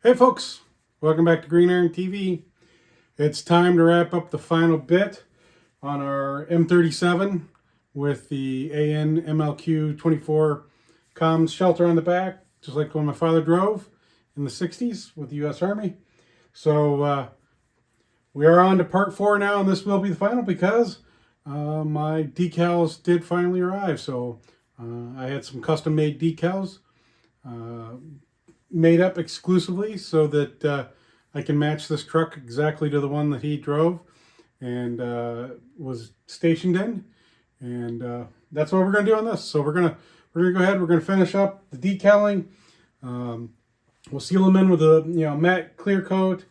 Hey folks, welcome back to Green Iron TV. It's time to wrap up the final bit on our M37 with the AN MLQ-24 comms shelter on the back, just like the one my father drove in the 60s with the U.S. Army. So we are on to part 4 now, and this will be the final because my decals did finally arrive. So I had some custom-made decals made up exclusively so that I can match this truck exactly to the one that he drove and was stationed in. And that's what we're going to do on this. So we're gonna go ahead. We're gonna finish up the decaling. We'll seal them in with a matte clear coat,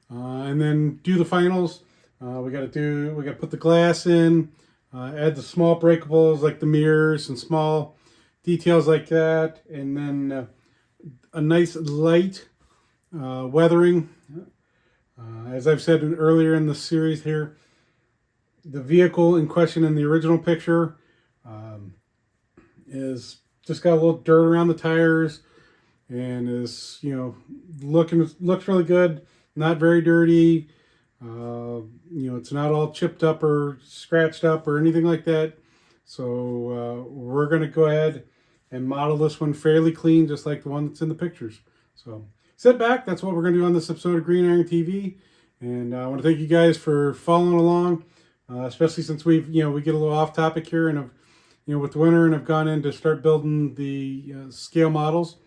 and then do the finals. We got to put the glass in, add the small breakables like the mirrors and small details like that, and then a nice light weathering. As I've said earlier in the series here, the vehicle in question in the original picture is just got a little dirt around the tires and is looks really good, not very dirty. It's not all chipped up or scratched up or anything like that. So we're going to go ahead and model this one fairly clean, just like the one that's in the pictures. So sit back. That's what we're going to do on this episode of Green Iron TV. And I want to thank you guys for following along, especially since we get a little off topic here and with the winter, and have gone in to start building the scale models.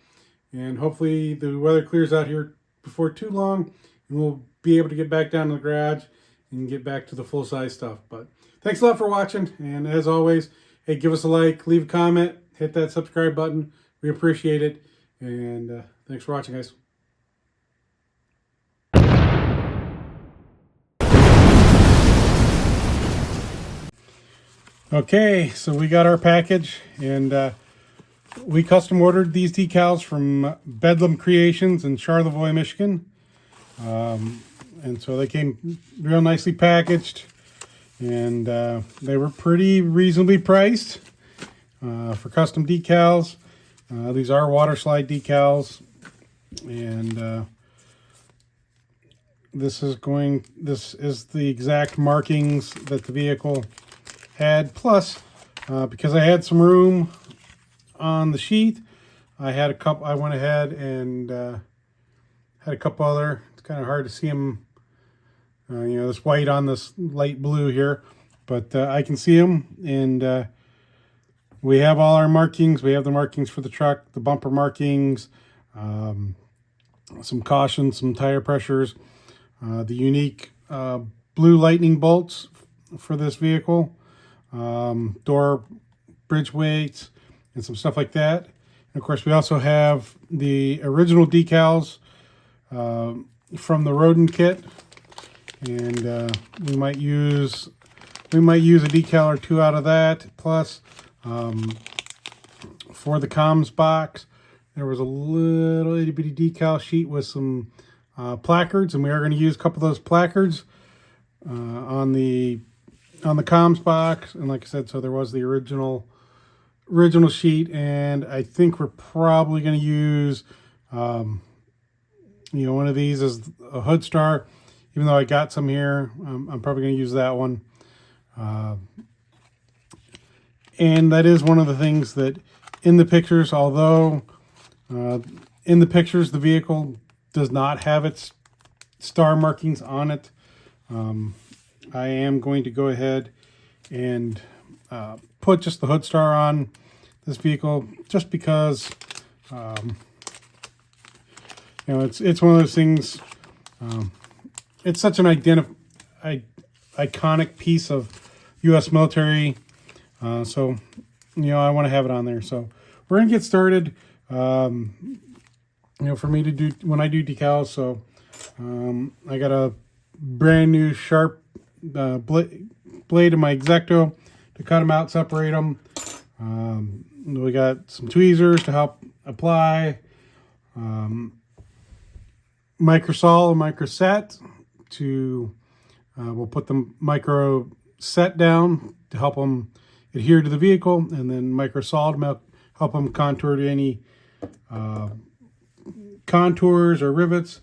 And hopefully the weather clears out here before too long, and we'll be able to get back down to the garage and get back to the full size stuff. But thanks a lot for watching. And as always, hey, give us a like, leave a comment, hit that subscribe button. We appreciate it. And thanks for watching, guys. Okay, so we got our package, and we custom ordered these decals from Bedlam Creations in Charlevoix, Michigan. And so they came real nicely packaged, and they were pretty reasonably priced for custom decals. These are water slide decals, and this is the exact markings that the vehicle had. Plus, because I had some room on the sheet, I went ahead and had a couple other. It's kind of hard to see them. This white on this light blue here, but I can see them, and we have all our markings. We have the markings for the truck, the bumper markings, some cautions, some tire pressures, the unique blue lightning bolts for this vehicle, door bridge weights, and some stuff like that. And of course, we also have the original decals from the Rodent kit, and we might use a decal or two out of that. Plus, for the comms box, there was a little itty bitty decal sheet with some placards, and we are going to use a couple of those placards on the comms box. And like I said, so there was the original sheet, and I think we're probably going to use one of these as a hood star. Even though I got some here, I'm probably going to use that one. And that is one of the things that in the pictures, although in the pictures the vehicle does not have its star markings on it, I am going to go ahead and put just the hood star on this vehicle, just because it's one of those things. It's such an iconic piece of U.S. military, so I want to have it on there. So we're gonna get started. For me to do when I do decals, so I got a brand new sharp blade in my X-Acto to cut them out, separate them. We got some tweezers to help apply, microsol and microset to we'll put the micro set down to help them adhere to the vehicle, and then microsol to help them contour to any contours or rivets.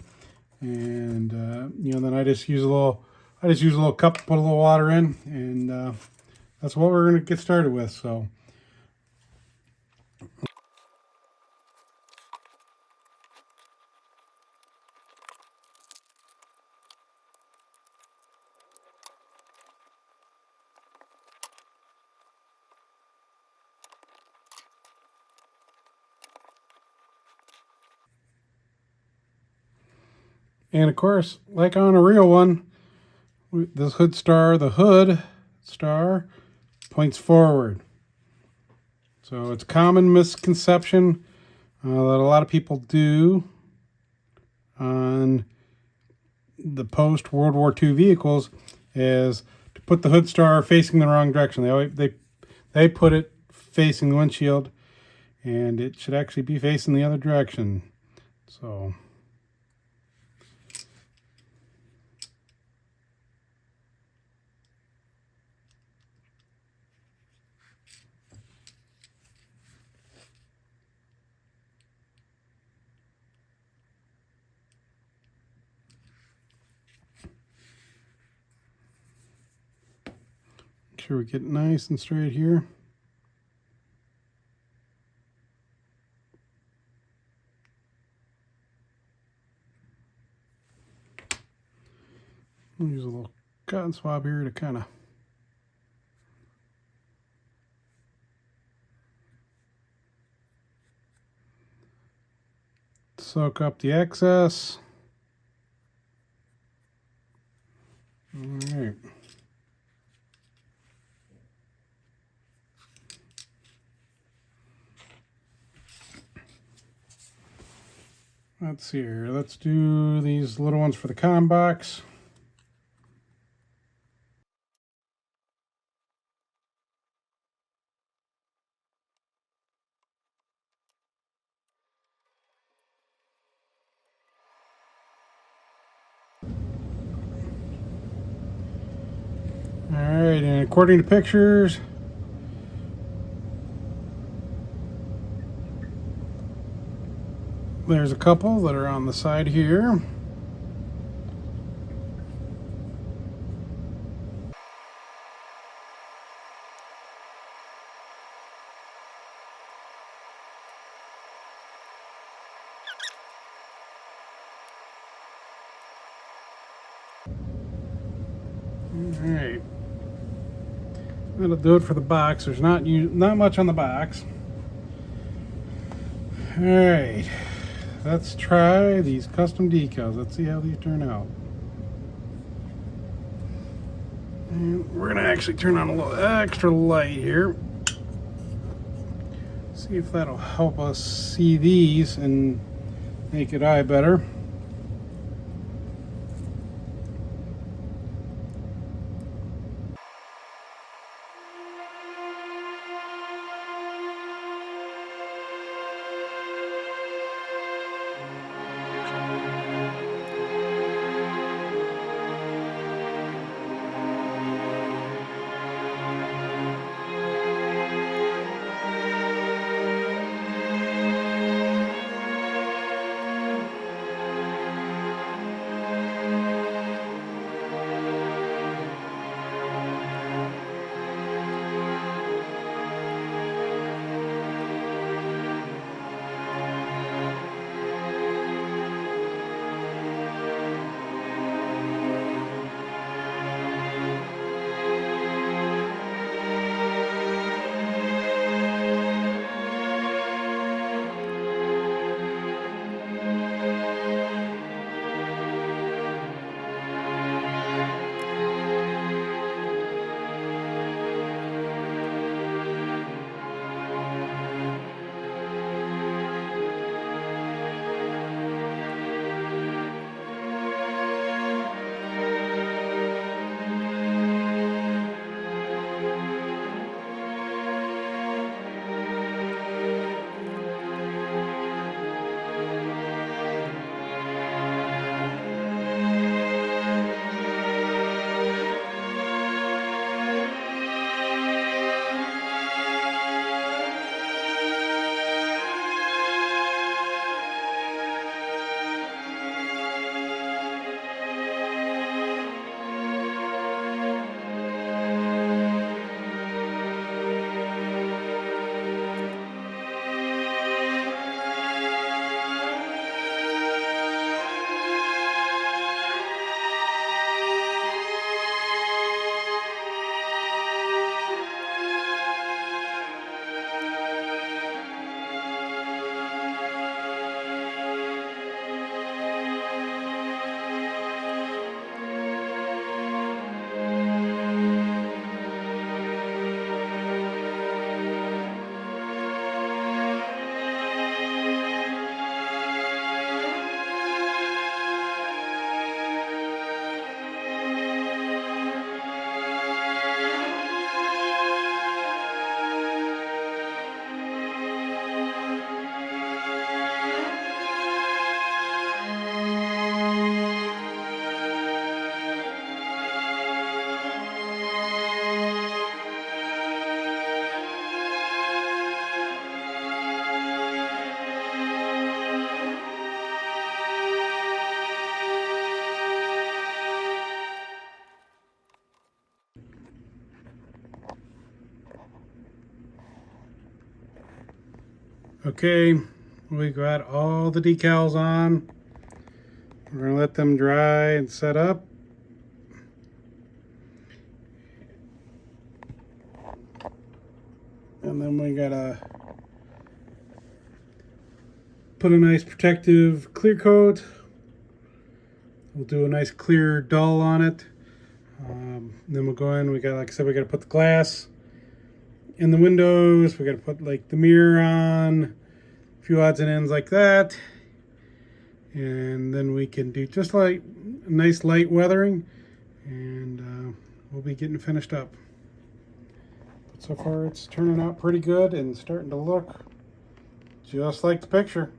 And then I just use a little cup, put a little water in, and that's what we're going to get started with. So. And of course, like on a real one, this the hood star points forward. So it's a common misconception that a lot of people do on the post-World War II vehicles is to put the hood star facing the wrong direction. They put it facing the windshield, and it should actually be facing the other direction. So. Make sure we get nice and straight here. I'll use a little cotton swab here to kind of soak up the excess. All right. Let's see here. Let's do these little ones for the comm box. All right, and according to pictures, there's a couple that are on the side here. All right, that'll do it for the box. There's not much on the box. All right, let's try these custom decals. Let's see how these turn out. And we're gonna actually turn on a little extra light here. See if that'll help us see these and make it eye better. Okay, we got all the decals on. We're gonna let them dry and set up. And then we gotta put a nice protective clear coat. We'll do a nice clear dull on it. Then we'll go in, we got, like I said, we gotta put the glass in the windows. We gotta put like the mirror on, a few odds and ends like that. And then we can do just like a nice light weathering, and we'll be getting finished up. But so far it's turning out pretty good and starting to look just like the picture.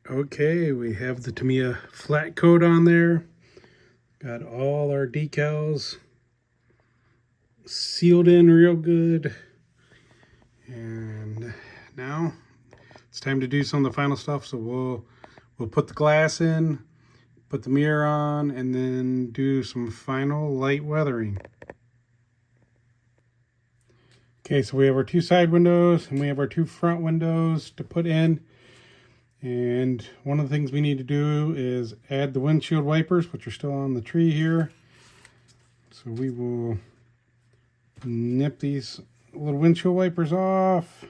Okay, we have the Tamiya flat coat on there. Got all our decals sealed in real good. And now it's time to do some of the final stuff. So we'll put the glass in, put the mirror on, and then do some final light weathering. Okay, so we have our two side windows and we have our two front windows to put in. And one of the things we need to do is add the windshield wipers, which are still on the tree here. So we will nip these little windshield wipers off.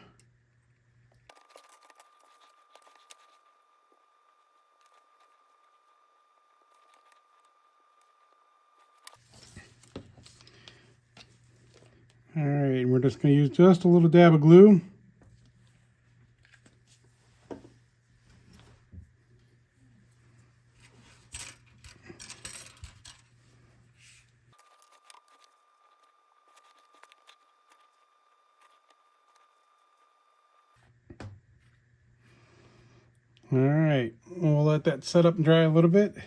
All right, we're just going to use just a little dab of glue. All right, we'll let that set up and dry a little bit.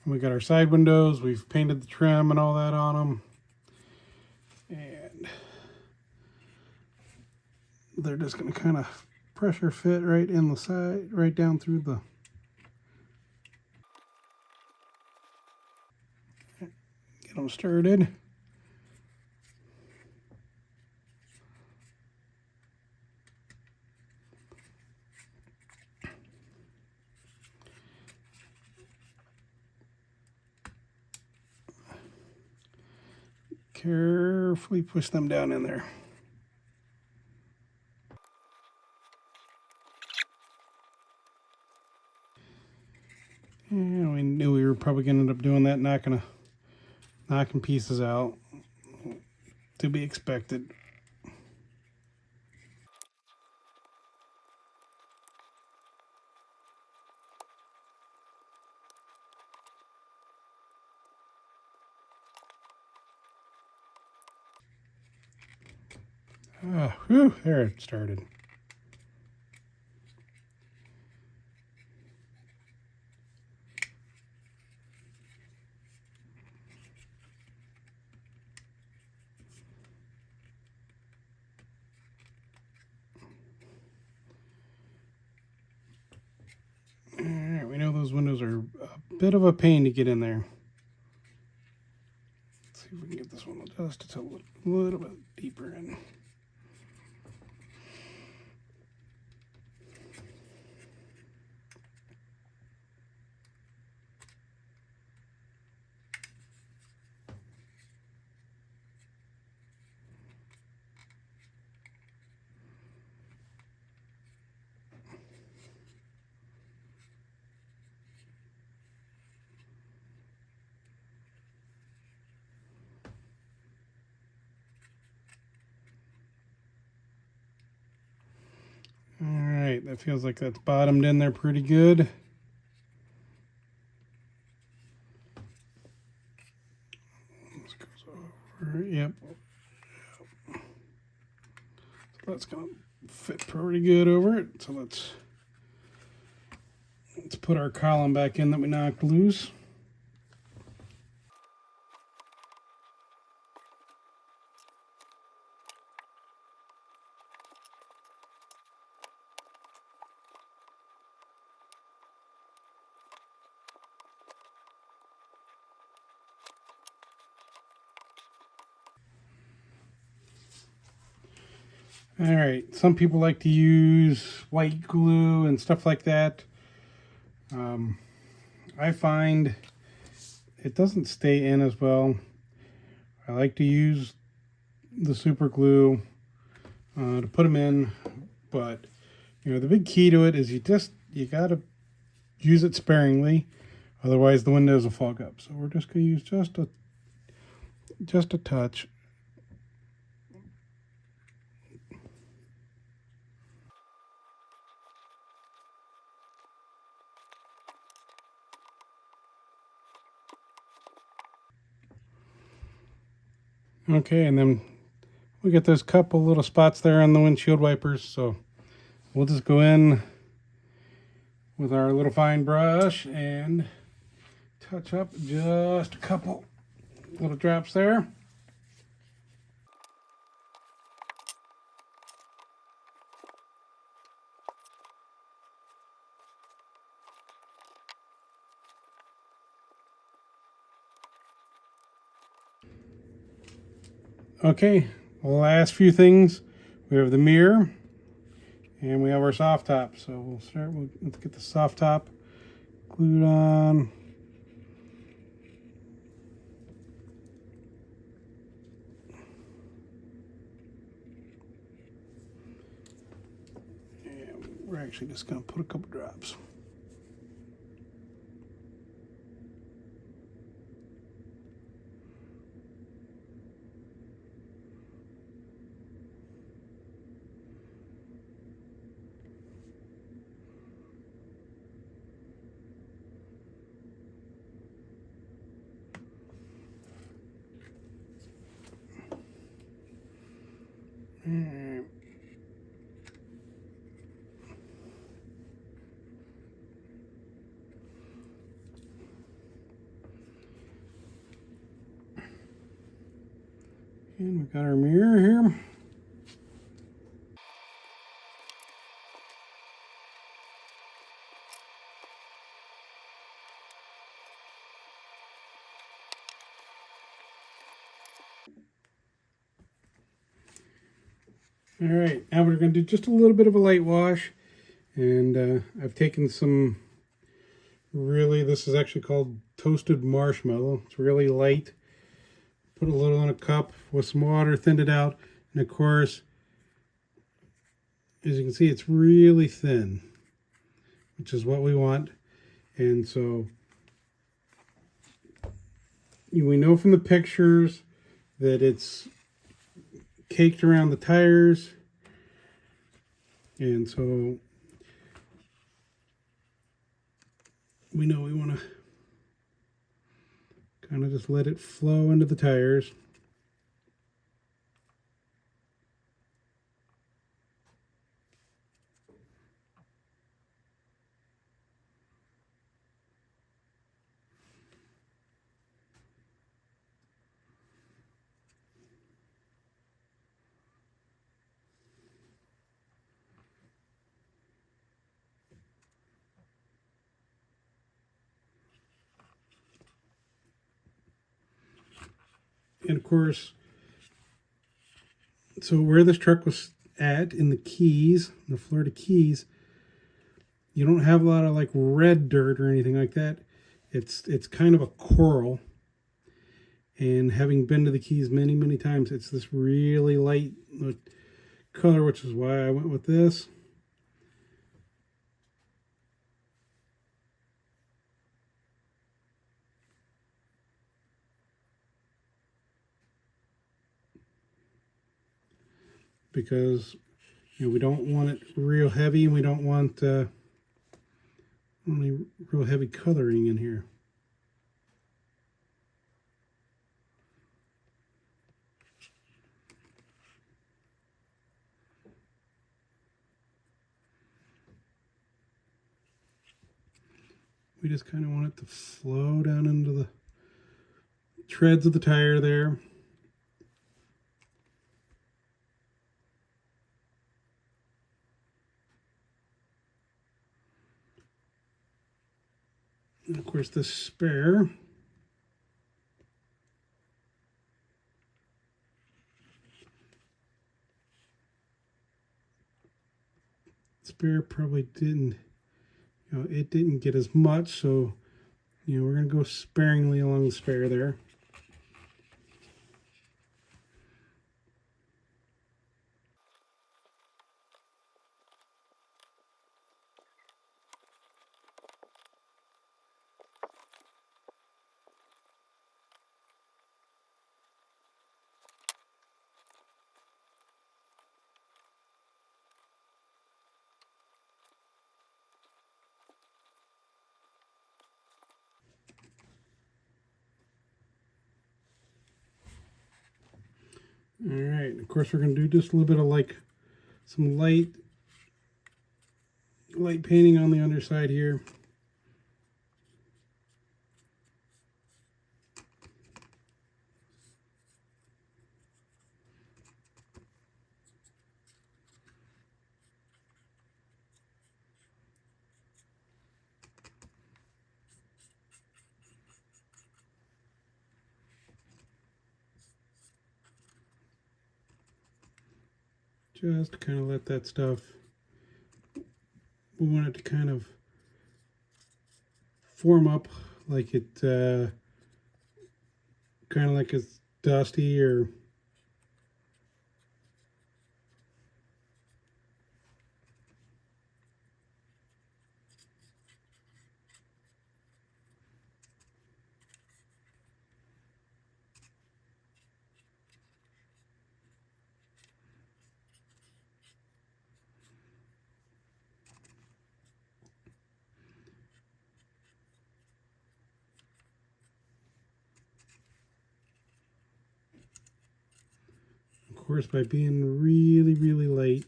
We got our side windows. We've painted the trim and all that on them. And they're just going to kind of pressure fit right in the side, right down through the... Get them started. Carefully push them down in there. And we knew we were probably going to end up doing that, knocking pieces out. To be expected. Oh, whew, there it started. All right, we know those windows are a bit of a pain to get in there. Let's see if we can get this one adjusted a little bit deeper in. All right, that feels like that's bottomed in there pretty good. This goes over, yep. So that's gonna fit pretty good over it. So let's put our column back in that we knocked loose. All right, some people like to use white glue and stuff like that. I find it doesn't stay in as well. I like to use the super glue to put them in, but you know, the big key to it is you gotta use it sparingly, otherwise the windows will fog up. So we're just gonna use just a touch. Okay, and then we get those couple little spots there on the windshield wipers, so we'll just go in with our little fine brush and touch up just a couple little drops there. Okay, last few things. We have the mirror and we have our soft top. So let's get the soft top glued on. And we're actually just going to put a couple drops. And we've got our mirror here. All right, now we're going to do just a little bit of a light wash. And I've taken some this is actually called toasted marshmallow. It's really light. Put a little in a cup with some water, thinned it out. And of course, as you can see, it's really thin, which is what we want. And so we know from the pictures that it's caked around the tires. And so we know we want to kind of just let it flow into the tires. And of course, so where this truck was at in the Keys, the Florida Keys, you don't have a lot of like red dirt or anything like that. It's kind of a coral. And having been to the Keys many, many times, it's this really light color, which is why I went with this. Because we don't want it real heavy, and we don't want only real heavy coloring in here. We just kind of want it to flow down into the treads of the tire there. And of course, this spare spare probably didn't, it didn't get as much, so, we're going to go sparingly along the spare there. All right, of course we're going to do just a little bit of like some light painting on the underside here. Just kind of let that stuff, we want it to kind of form up like it, kind of like it's dusty or of course by being really light,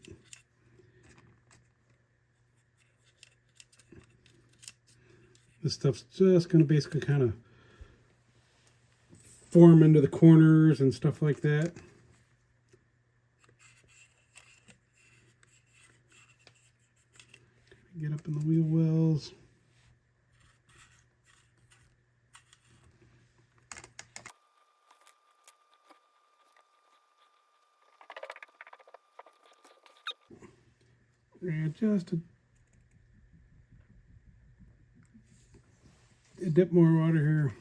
this stuff's just going to basically kind of form into the corners and stuff like that. Get up in the wheel wells. And just a dip more water here.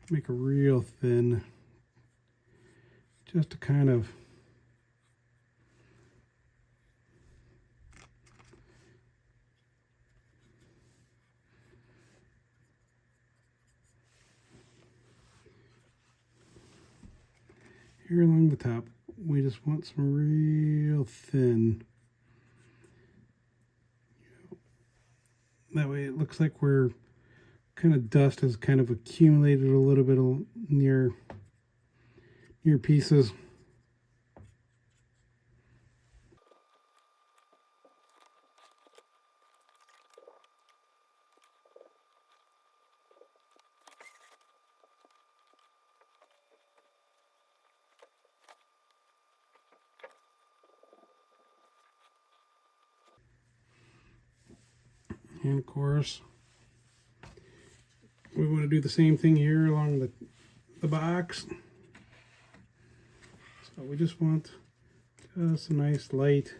Make it real thin. Just to kind of here along the top, we just want some real thin. That way it looks like we're kind of dust has kind of accumulated a little bit near pieces. And of course, we want to do the same thing here along the box. So we just want just a nice light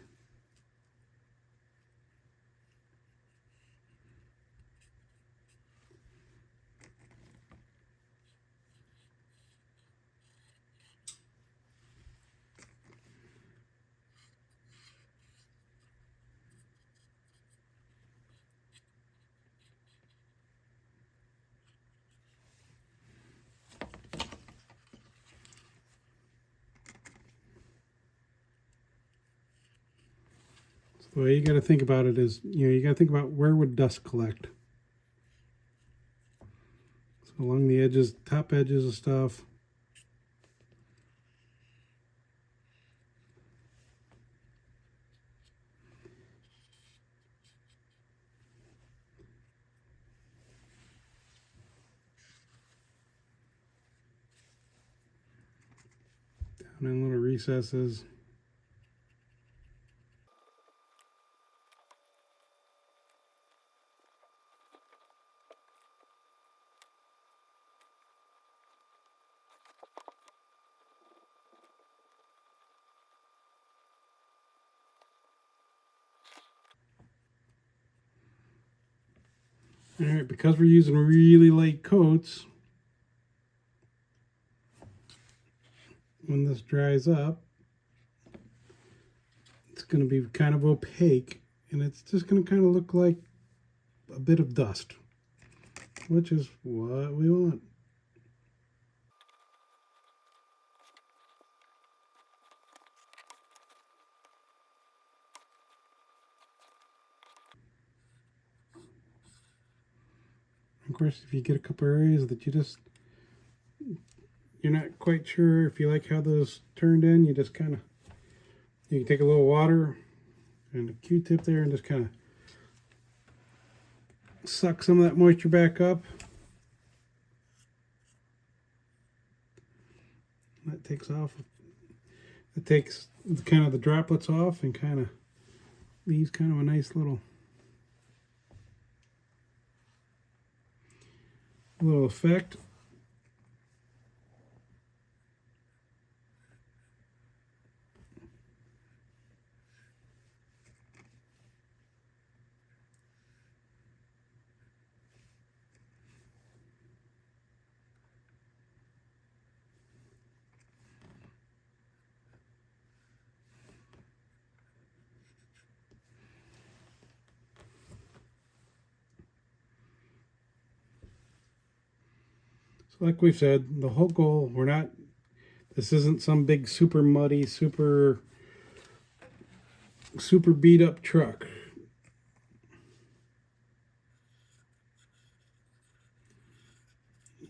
the way you got to think about it is, you got to think about where would dust collect. So along the edges, top edges of stuff. Down in little recesses. All right, because we're using really light coats, when this dries up, it's going to be kind of opaque, and it's just going to kind of look like a bit of dust, which is what we want. Of course, if you get a couple areas that you're not quite sure if you like how those turned in, you just kind of, you can take a little water and a Q-tip there and just kind of suck some of that moisture back up. That takes off. It takes kind of the droplets off and kind of leaves kind of a nice little effect. So like we've said, the whole goal, this isn't some big super muddy, super beat up truck.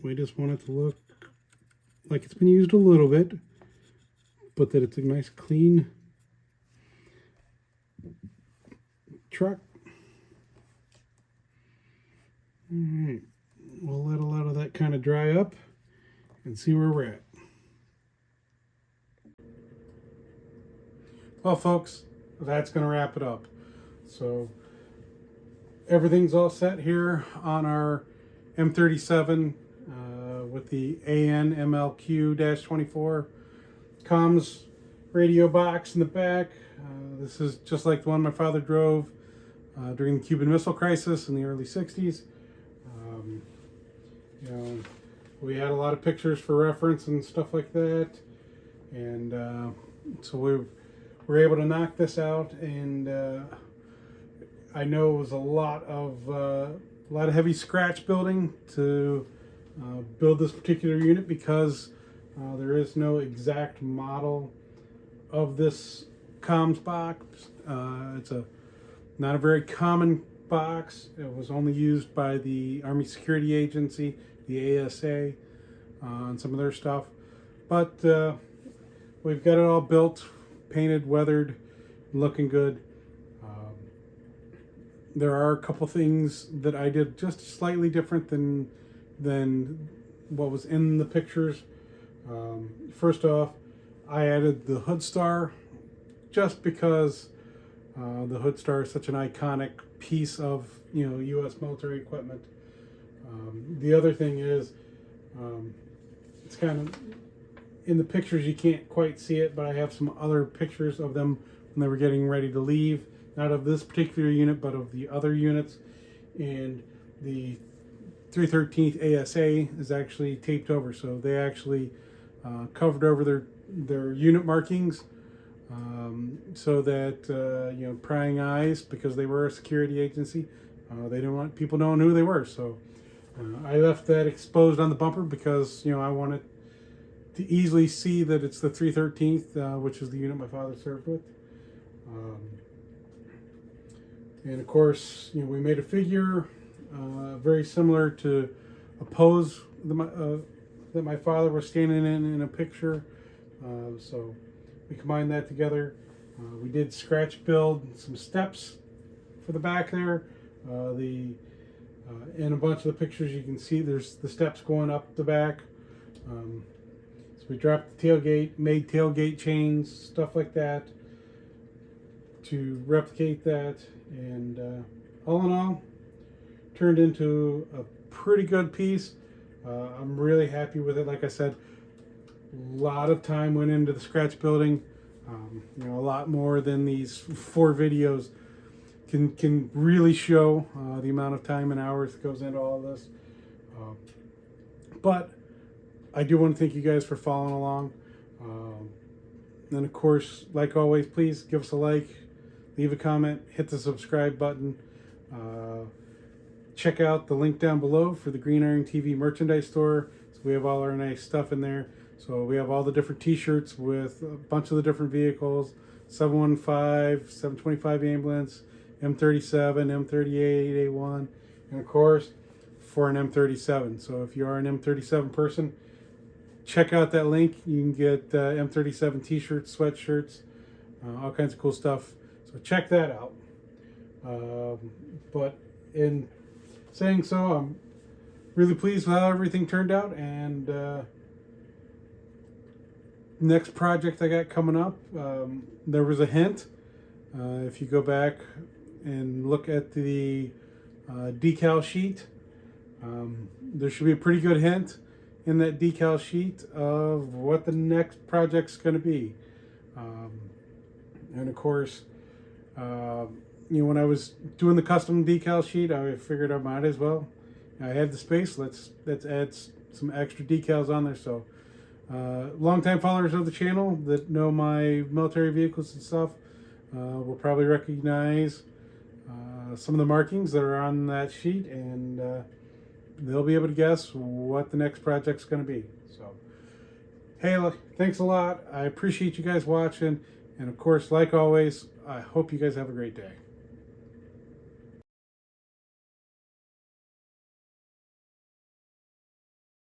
We just want it to look like it's been used a little bit, but that it's a nice clean truck. All right, we'll let a lot of that kind of dry up and see where we're at. Well, folks, that's going to wrap it up. So everything's all set here on our M37 with the AN MLQ-24 comms radio box in the back. This is just like the one my father drove during the Cuban Missile Crisis in the early 60s. You know, we had a lot of pictures for reference and stuff like that, and so we were able to knock this out. And I know it was a lot of heavy scratch building to build this particular unit, because there is no exact model of this comms box. It's not a very common box. It was only used by the Army Security Agency, the ASA, and some of their stuff. But we've got it all built, painted, weathered, looking good. There are a couple things that I did just slightly different than what was in the pictures. First off, I added the hood star just because the hood star is such an iconic piece of U.S. military equipment. The other thing is, it's kind of in the pictures you can't quite see it, but I have some other pictures of them when they were getting ready to leave. Not of this particular unit, but of the other units. And the 313th ASA is actually taped over, so they actually covered over their unit markings, so that prying eyes, because they were a security agency, they didn't want people knowing who they were. So I left that exposed on the bumper because I wanted to easily see that it's the 313th, which is the unit my father served with. And of course, we made a figure very similar to a pose that my father was standing in a picture. So we combined that together. We did scratch build some steps for the back there. In a bunch of the pictures you can see there's the steps going up the back. So we dropped the tailgate, made tailgate chains, stuff like that to replicate that. And all in all, turned into a pretty good piece. I'm really happy with it. Like I said, a lot of time went into the scratch building, a lot more than these 4 videos can really show the amount of time and hours that goes into all of this. But I do want to thank you guys for following along. And of course, like always, please give us a like, leave a comment, hit the subscribe button. Check out the link down below for the Green Iron TV merchandise store. So we have all our nice stuff in there. So we have all the different t-shirts with a bunch of the different vehicles: 715, 725 ambulance, M37, M38, A1, and of course for an M37. So if you are an M37 person, check out that link. You can get M37 t-shirts, sweatshirts, all kinds of cool stuff. So check that out. But in saying so, I'm really pleased with how everything turned out. And next project I got coming up, there was a hint. If you go back and look at the decal sheet, there should be a pretty good hint in that decal sheet of what the next project's going to be. And of course, when I was doing the custom decal sheet, I figured I might as well. I had the space. Let's add some extra decals on there. So, longtime followers of the channel that know my military vehicles and stuff will probably recognize some of the markings that are on that sheet, and they'll be able to guess what the next project's going to be. So, hey, thanks a lot. I appreciate you guys watching. And of course, like always, I hope you guys have a great day.